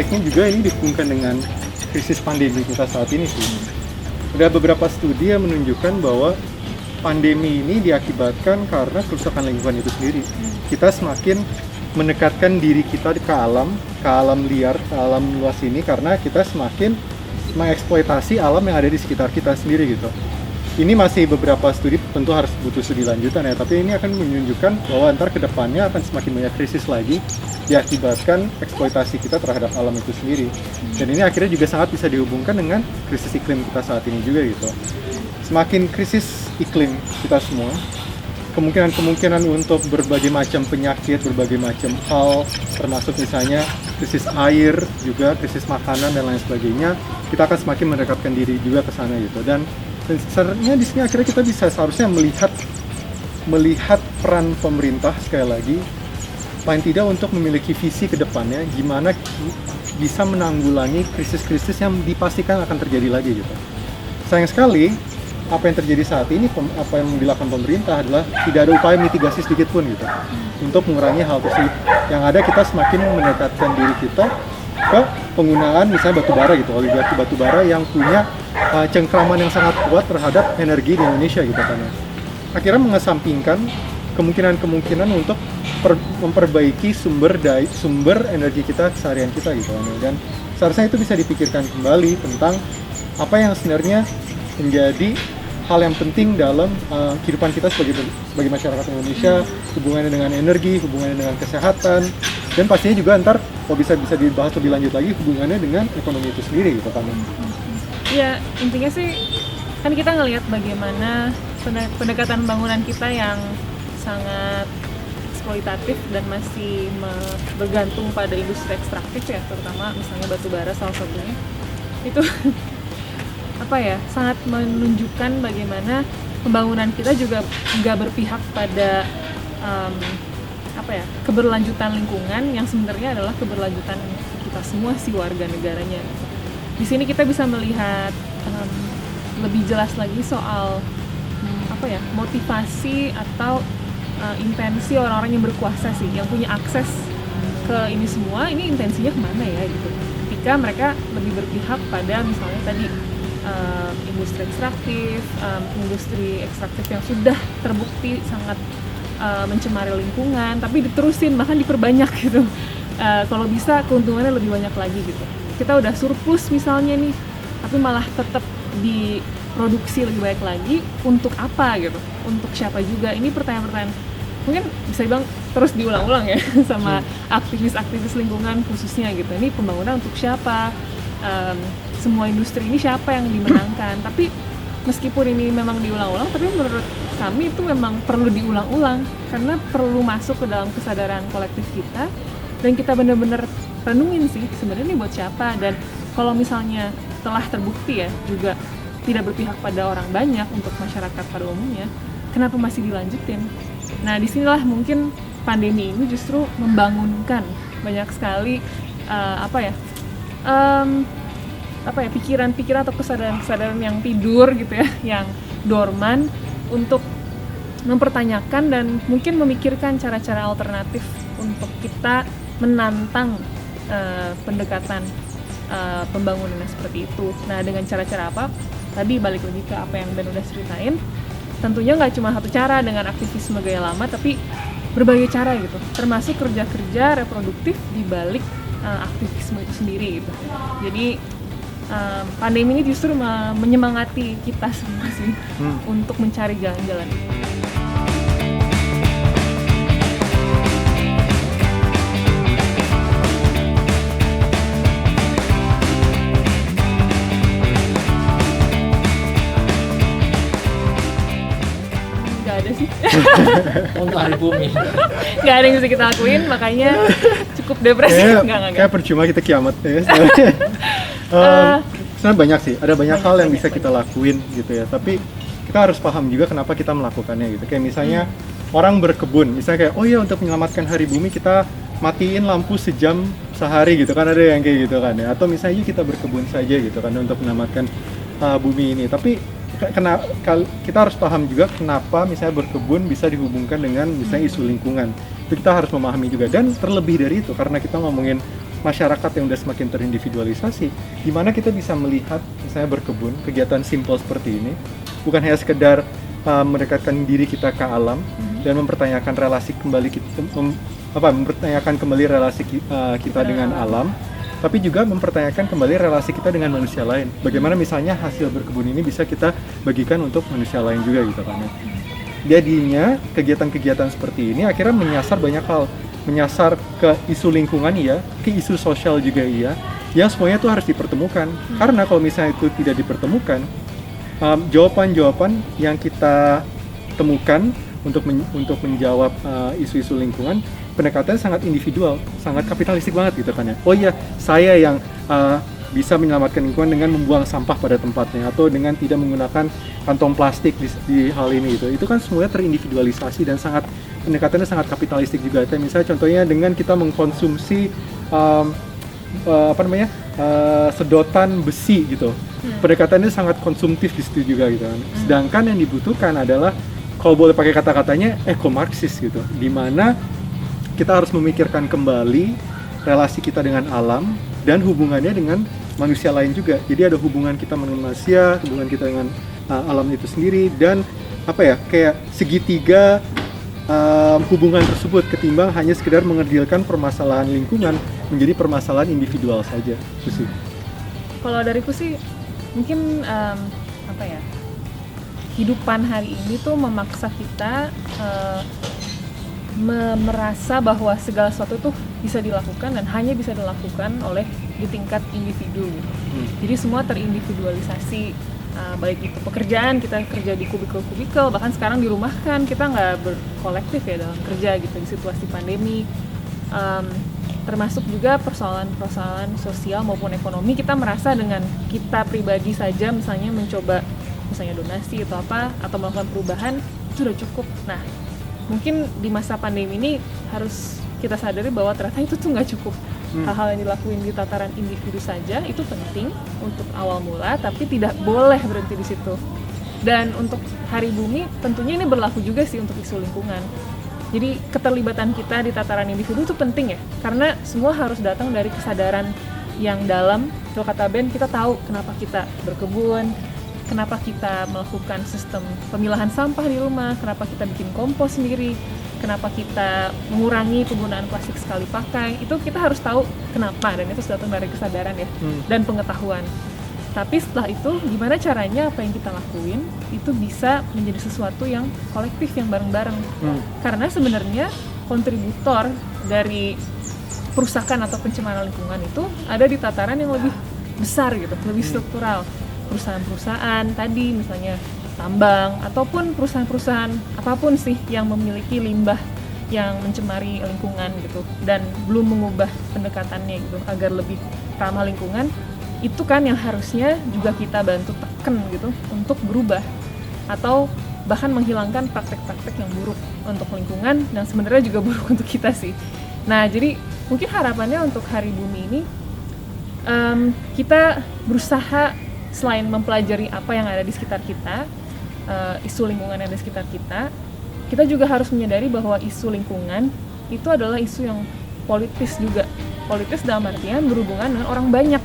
menariknya juga ini dihubungkan dengan krisis pandemi kita saat ini sih. Ada beberapa studi yang menunjukkan bahwa pandemi ini diakibatkan karena kerusakan lingkungan itu sendiri. Kita semakin mendekatkan diri kita ke alam liar, ke alam luas ini karena kita semakin mengeksploitasi alam yang ada di sekitar kita sendiri gitu. Ini masih beberapa studi, tentu harus butuh studi lanjutan ya, tapi ini akan menunjukkan bahwa ntar kedepannya akan semakin banyak krisis lagi diakibatkan eksploitasi kita terhadap alam itu sendiri. Dan ini akhirnya juga sangat bisa dihubungkan dengan krisis iklim kita saat ini juga gitu. Semakin krisis iklim kita semua, kemungkinan untuk berbagai macam penyakit, berbagai macam hal, termasuk misalnya krisis air, juga krisis makanan dan lain sebagainya, kita akan semakin mendekatkan diri juga ke sana gitu. Dan sebenarnya di sini akhirnya kita bisa seharusnya melihat peran pemerintah sekali lagi, paling tidak untuk memiliki visi ke depannya, gimana bisa menanggulangi krisis-krisis yang dipastikan akan terjadi lagi gitu. Sayang sekali, apa yang terjadi saat ini, apa yang dilakukan pemerintah adalah tidak ada upaya mitigasi sedikit pun gitu untuk mengurangi hal tersebut. Yang ada kita semakin mendekatkan diri kita ke penggunaan misalnya batubara gitu, oligarki batubara yang punya cengkraman yang sangat kuat terhadap energi di Indonesia gitu kan. Akhirnya mengesampingkan kemungkinan untuk memperbaiki sumber energi kita keseharian kita gitu kan. Dan seharusnya itu bisa dipikirkan kembali tentang apa yang sebenarnya menjadi hal yang penting dalam kehidupan kita sebagai masyarakat Indonesia, hubungannya dengan energi, hubungannya dengan kesehatan, dan pastinya juga ntar kalau bisa dibahas lebih lanjut lagi hubungannya dengan ekonomi itu sendiri gitu kan. Ya, intinya sih kan kita ngelihat bagaimana pendekatan bangunan kita yang sangat eksploitatif dan masih bergantung pada industri ekstraktif ya, terutama misalnya batu bara salah satunya. Itu sangat menunjukkan bagaimana pembangunan kita juga nggak berpihak pada keberlanjutan lingkungan yang sebenarnya adalah keberlanjutan kita semua si warga negaranya. Di sini kita bisa melihat lebih jelas lagi soal motivasi atau intensi orang-orang yang berkuasa sih, yang punya akses ke ini semua. Ini intensinya kemana ya gitu? Ketika mereka lebih berpihak pada misalnya tadi industri ekstraktif yang sudah terbukti sangat mencemari lingkungan, tapi diterusin bahkan diperbanyak gitu. Kalau bisa keuntungannya lebih banyak lagi gitu. Kita udah surplus misalnya nih, tapi malah tetap diproduksi lebih baik lagi, untuk apa gitu? Untuk siapa juga? Ini pertanyaan-pertanyaan mungkin bisa dibilang terus diulang-ulang ya sama aktivis-aktivis lingkungan khususnya gitu. Ini pembangunan untuk siapa? Semua industri ini siapa yang dimenangkan? Tapi meskipun ini memang diulang-ulang, tapi menurut kami itu memang perlu diulang-ulang karena perlu masuk ke dalam kesadaran kolektif kita, dan kita benar-benar renungin sih sebenarnya ini buat siapa. Dan kalau misalnya telah terbukti ya juga tidak berpihak pada orang banyak, untuk masyarakat pada umumnya, kenapa masih dilanjutin? Nah, disinilah mungkin pandemi ini justru membangunkan banyak sekali pikiran-pikiran atau kesadaran-kesadaran yang tidur gitu ya, yang dorman, untuk mempertanyakan dan mungkin memikirkan cara-cara alternatif untuk kita menantang pendekatan pembangunan seperti itu. Nah, dengan cara-cara apa? Tadi balik lagi ke apa yang Ben udah ceritain. Tentunya nggak cuma satu cara dengan aktivisme gaya lama, tapi berbagai cara gitu. Termasuk kerja-kerja reproduktif di balik aktivisme itu sendiri gitu. Jadi pandemi ini justru menyemangati kita semua sih untuk mencari jalan-jalan. Gak ada sih. Untuk hari bumi. Gak ada yang bisa kita lakuin, makanya cukup depresi. Kayak percuma kita kiamat ya. Sebenarnya banyak sih, ada banyak hal yang bisa kita lakuin gitu ya. Tapi kita harus paham juga kenapa kita melakukannya gitu. Kayak misalnya orang berkebun, misalnya kayak untuk menyelamatkan hari bumi kita matiin lampu sejam sehari gitu kan, ada yang kayak gitu kan ya. Atau misalnya kita berkebun saja gitu kan untuk menyelamatkan bumi ini. Tapi kita harus paham juga kenapa misalnya berkebun bisa dihubungkan dengan misalnya isu lingkungan. Itu kita harus memahami juga. Dan terlebih dari itu, karena kita ngomongin masyarakat yang udah semakin terindividualisasi, gimana kita bisa melihat misalnya berkebun, kegiatan simple seperti ini, bukan hanya sekedar mendekatkan diri kita ke alam dan mempertanyakan relasi kembali mempertanyakan kembali relasi kita dengan alam, tapi juga mempertanyakan kembali relasi kita dengan manusia lain. Bagaimana misalnya hasil berkebun ini bisa kita bagikan untuk manusia lain juga gitu kan. Jadinya kegiatan-kegiatan seperti ini akhirnya menyasar banyak hal, menyasar ke isu lingkungan iya, ke isu sosial juga iya, yang semuanya itu harus dipertemukan. Karena kalau misalnya itu tidak dipertemukan, jawaban-jawaban yang kita temukan untuk menjawab isu-isu lingkungan, pendekatannya sangat individual, sangat kapitalistik banget gitu kan ya. Oh iya, saya yang bisa menyelamatkan lingkungan dengan membuang sampah pada tempatnya atau dengan tidak menggunakan kantong plastik di hal ini gitu. Itu kan semuanya terindividualisasi dan pendekatannya sangat kapitalistik juga. Kayak misalnya contohnya dengan kita mengkonsumsi sedotan besi gitu. Pendekatannya sangat konsumtif di situ juga gitu kan. Sedangkan yang dibutuhkan adalah, kalau boleh pakai kata-katanya, eko-marxis gitu, di mana kita harus memikirkan kembali relasi kita dengan alam dan hubungannya dengan manusia lain juga. Jadi ada hubungan kita dengan manusia, hubungan kita dengan alam itu sendiri, dan kayak segitiga hubungan tersebut, ketimbang hanya sekedar mengerdilkan permasalahan lingkungan menjadi permasalahan individual saja. Itu sih. Kalau dariku sih mungkin kehidupan hari ini tuh memaksa kita merasa bahwa segala sesuatu tuh bisa dilakukan dan hanya bisa dilakukan oleh di tingkat individu gitu. Jadi semua terindividualisasi, baik itu pekerjaan, kita kerja di kubikel-kubikel, bahkan sekarang di rumah kan kita nggak berkolektif ya dalam kerja gitu di situasi pandemi. Termasuk juga persoalan-persoalan sosial maupun ekonomi, kita merasa dengan kita pribadi saja misalnya mencoba misalnya donasi atau melakukan perubahan itu udah cukup. Nah, mungkin di masa pandemi ini harus kita sadari bahwa ternyata itu tuh nggak cukup. Hal-hal yang dilakuin di tataran individu saja itu penting untuk awal mula, tapi tidak boleh berhenti di situ. Dan untuk Hari Bumi tentunya ini berlaku juga sih untuk isu lingkungan. Jadi keterlibatan kita di tataran individu itu penting ya, karena semua harus datang dari kesadaran yang dalam. Kalau kata Ben, kita tahu kenapa kita berkebun, kenapa kita melakukan sistem pemilahan sampah di rumah, kenapa kita bikin kompos sendiri, kenapa kita mengurangi penggunaan plastik sekali pakai. Itu kita harus tahu kenapa, dan itu datang dari kesadaran ya, dan pengetahuan. Tapi setelah itu, gimana caranya apa yang kita lakuin itu bisa menjadi sesuatu yang kolektif, yang bareng-bareng. Karena sebenarnya kontributor dari perusakan atau pencemaran lingkungan itu ada di tataran yang lebih besar gitu, lebih struktural. Perusahaan-perusahaan tadi misalnya tambang, ataupun perusahaan-perusahaan apapun sih yang memiliki limbah yang mencemari lingkungan gitu, dan belum mengubah pendekatannya gitu agar lebih ramah lingkungan. Itu kan yang harusnya juga kita bantu tekan gitu untuk berubah atau bahkan menghilangkan praktek-praktek yang buruk untuk lingkungan dan sebenarnya juga buruk untuk kita sih. Nah, jadi mungkin harapannya untuk Hari Bumi ini kita berusaha selain mempelajari apa yang ada di sekitar kita, isu lingkungan yang ada di sekitar kita, kita juga harus menyadari bahwa isu lingkungan itu adalah isu yang politis juga. Politis dalam artian berhubungan dengan orang banyak.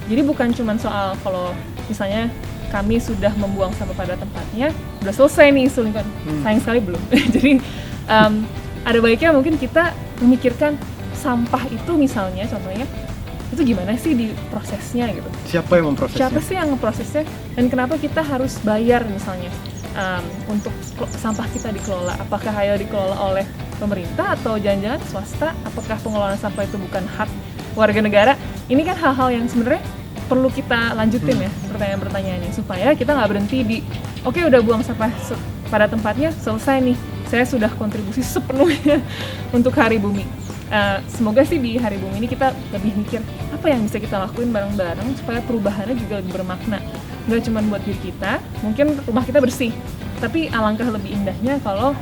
Jadi bukan cuma soal kalau misalnya kami sudah membuang sampah pada tempatnya, udah selesai nih isu lingkungan. Sayang sekali belum. Jadi ada baiknya mungkin kita memikirkan sampah itu misalnya, contohnya itu gimana sih di prosesnya gitu. Siapa yang memprosesnya? Siapa sih yang memprosesnya, dan kenapa kita harus bayar misalnya untuk sampah kita dikelola? Apakah hanya dikelola oleh pemerintah atau jangan-jangan swasta? Apakah pengelolaan sampah itu bukan hak warga negara? Ini kan hal-hal yang sebenarnya perlu kita lanjutin ya pertanyaan-pertanyaannya, supaya kita nggak berhenti di oke, udah buang sampah pada tempatnya, selesai nih, saya sudah kontribusi sepenuhnya untuk Hari Bumi. Semoga sih di Hari Bumi ini kita lebih mikir apa yang bisa kita lakuin bareng-bareng supaya perubahannya juga lebih bermakna, nggak cuma buat diri kita. Mungkin rumah kita bersih, tapi alangkah lebih indahnya kalau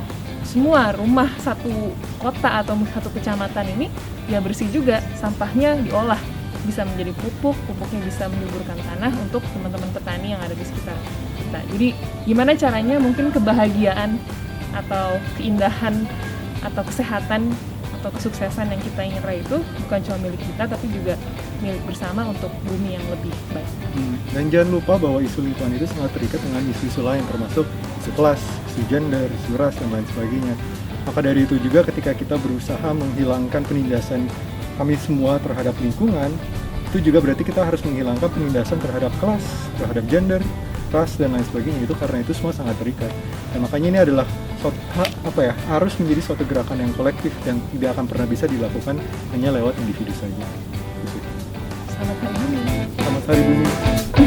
semua rumah satu kota atau satu kecamatan ini ya bersih juga, sampahnya diolah, bisa menjadi pupuk, pupuknya bisa menyuburkan tanah untuk teman-teman petani yang ada di sekitar kita. Jadi gimana caranya mungkin kebahagiaan atau keindahan atau kesehatan atau kesuksesan yang kita ingin raih itu bukan cuma milik kita, tapi juga milik bersama untuk bumi yang lebih baik. Dan jangan lupa bahwa isu lingkungan itu sangat terikat dengan isu-isu lain, termasuk isu kelas, isu gender, isu ras, dan lain sebagainya. Maka dari itu juga ketika kita berusaha menghilangkan penindasan kami semua terhadap lingkungan, itu juga berarti kita harus menghilangkan penindasan terhadap kelas, terhadap gender, ras, dan lain sebagainya. Itu karena itu semua sangat terikat. Dan makanya ini adalah harus menjadi suatu gerakan yang kolektif yang tidak akan pernah bisa dilakukan hanya lewat individu saja. Selamat hari bumi. Selamat Hari Bumi.